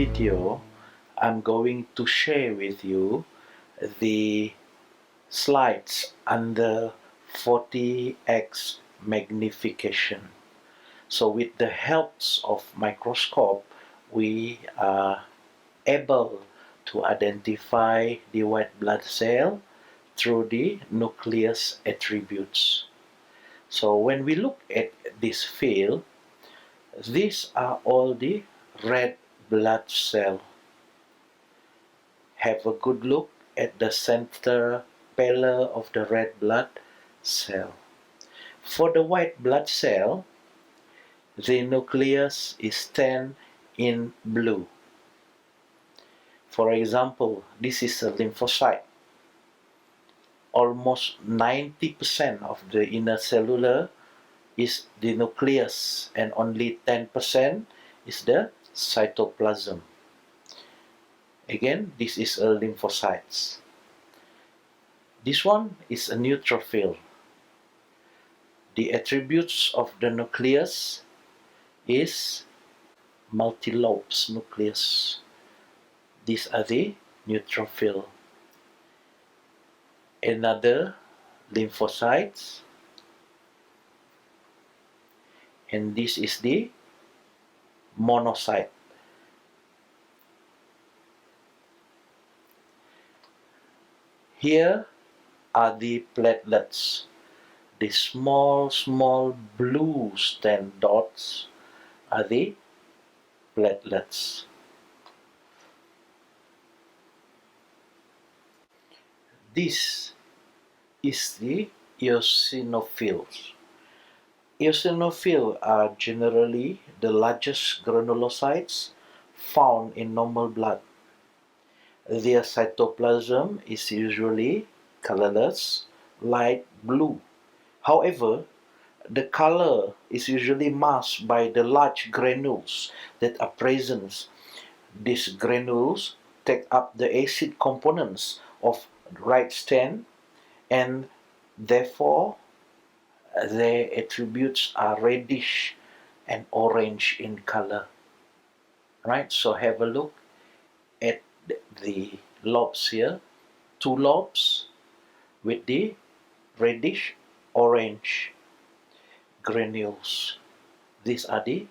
video, I'm going to share with you the slides under 40x magnification. So with the help of microscope, we are able to identify the white blood cell through the nucleus attributes. So when we look at this field, these are all the red blood cell. Have a good look at the center pillar of the red blood cell. For the white blood cell, the nucleus is stained in blue. For example, this is a lymphocyte. Almost 90% of the inner cellular is the nucleus and only 10% is the cytoplasm. Again, this is a lymphocytes. This one is a neutrophil. The attributes of the nucleus is multi-lobes nucleus. These are the neutrophil. Another lymphocytes, and this is the monocyte. Here are the platelets. The small blue stained dots are the platelets. This is the eosinophils. Eosinophils are generally the largest granulocytes found in normal blood. Their cytoplasm is usually colorless, light blue. However, the color is usually masked by the large granules that are present. These granules take up the acid components of right stain, and therefore their attributes are reddish and orange in color. Right, so have a look at the lobes here. 2 lobes with the reddish orange granules. These are the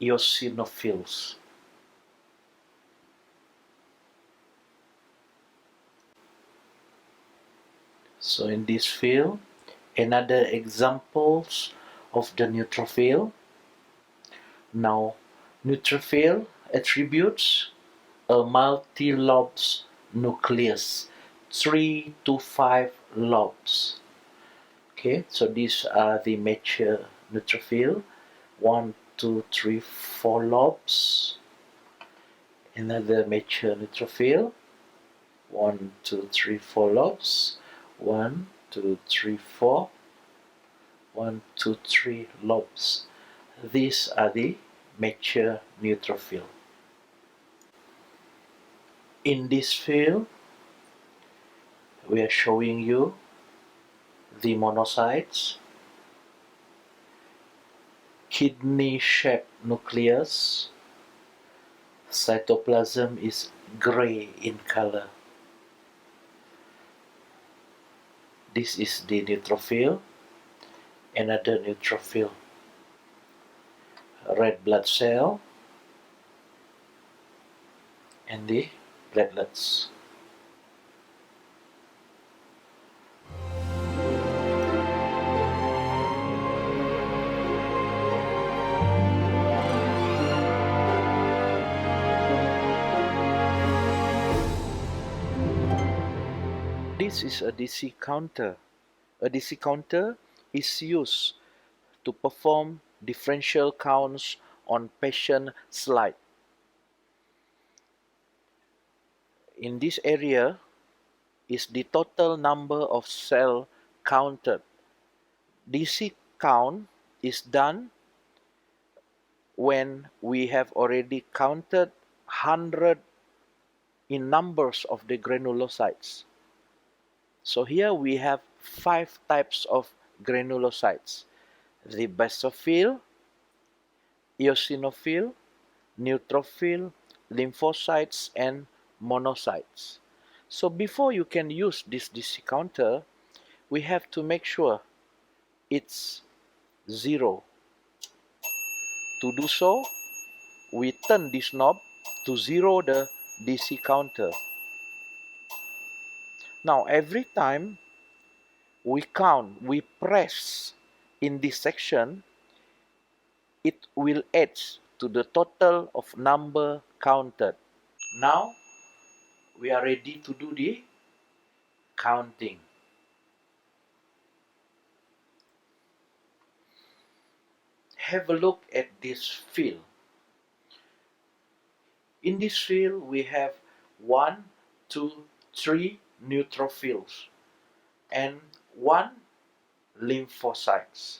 eosinophils. So in this field, another examples of the neutrophil. Now, neutrophil attributes a multi-lobes nucleus, 3 to 5 lobes. Okay, so these are the mature neutrophil, 1, 2, 3, 4 lobes. Another mature neutrophil, 1, 2, 3, 4 lobes. 1, 2, 3, 4. 1, 2, 3 lobes. These are the mature neutrophil. In this field, we are showing you the monocytes, kidney-shaped nucleus. Cytoplasm is gray in color. This is the neutrophil, another neutrophil. Red blood cell and the platelets. This is a DC counter. A DC counter is used to perform differential counts on patient slide. In this area is the total number of cells counted. DC count is done when we have already counted 100 in numbers of the granulocytes. So here we have 5 types of granulocytes: the basophil, eosinophil, neutrophil, lymphocytes and monocytes. So before you can use this DC counter, we have to make sure it's 0. To do so, we turn this knob to 0 the DC counter. Now every time we count, we press in this section, it will add to the total of number counted. Now we are ready to do the counting. Have a look at this field. In this field we have 1, 2, 3 neutrophils and 1 lymphocytes.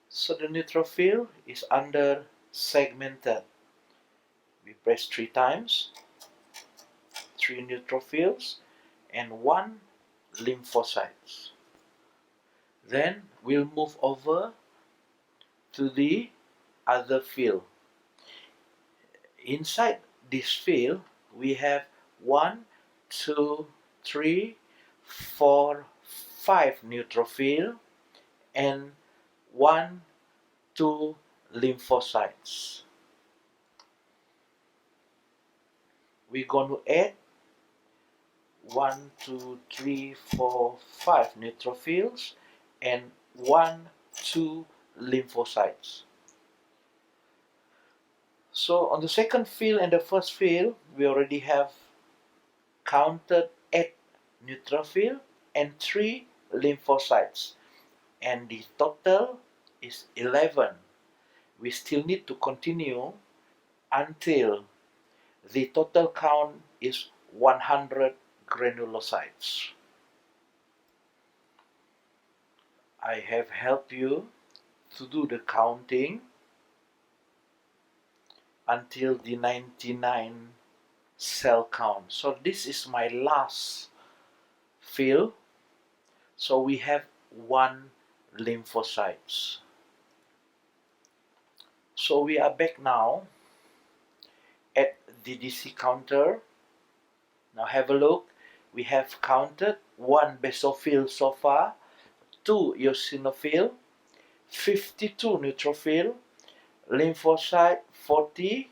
So the neutrophil is under segmented. We press 3 times, 3 neutrophils and 1 lymphocytes. Then we'll move over to the other field. Inside this field we have 1, 2, 3, 4, 5 neutrophil and 1, 2 lymphocytes. We're going to add 1, 2, 3, 4, 5 neutrophils and 1, 2 lymphocytes. So on the second field and the first field, we already have counted 8 neutrophil and 3 lymphocytes, and the total is 11. We still need to continue until the total count is 100 granulocytes. I have helped you to do the counting until the 99 cell count. So this is my last field. So we have 1 lymphocytes. So we are back now at the DC counter. Now have a look. We have counted 1 basophil so far, 2 eosinophil, 52 neutrophil, lymphocyte 40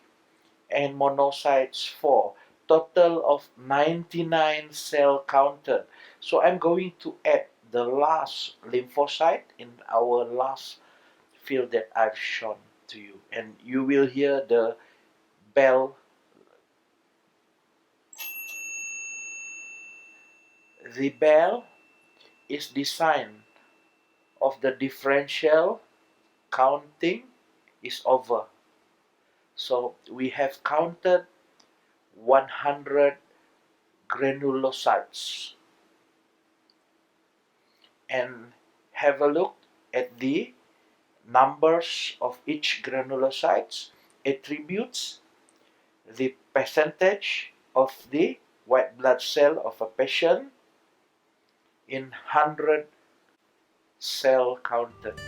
and monocytes 4. Total of 99 cell counted. So I'm going to add the last lymphocyte in our last field that I've shown to you, and you will hear the bell. The bell is the sign of the differential counting is over. So we have counted 100 granulocytes. And have a look at the numbers of each granulocytes attributes the percentage of the white blood cell of a patient in 100 cell counted.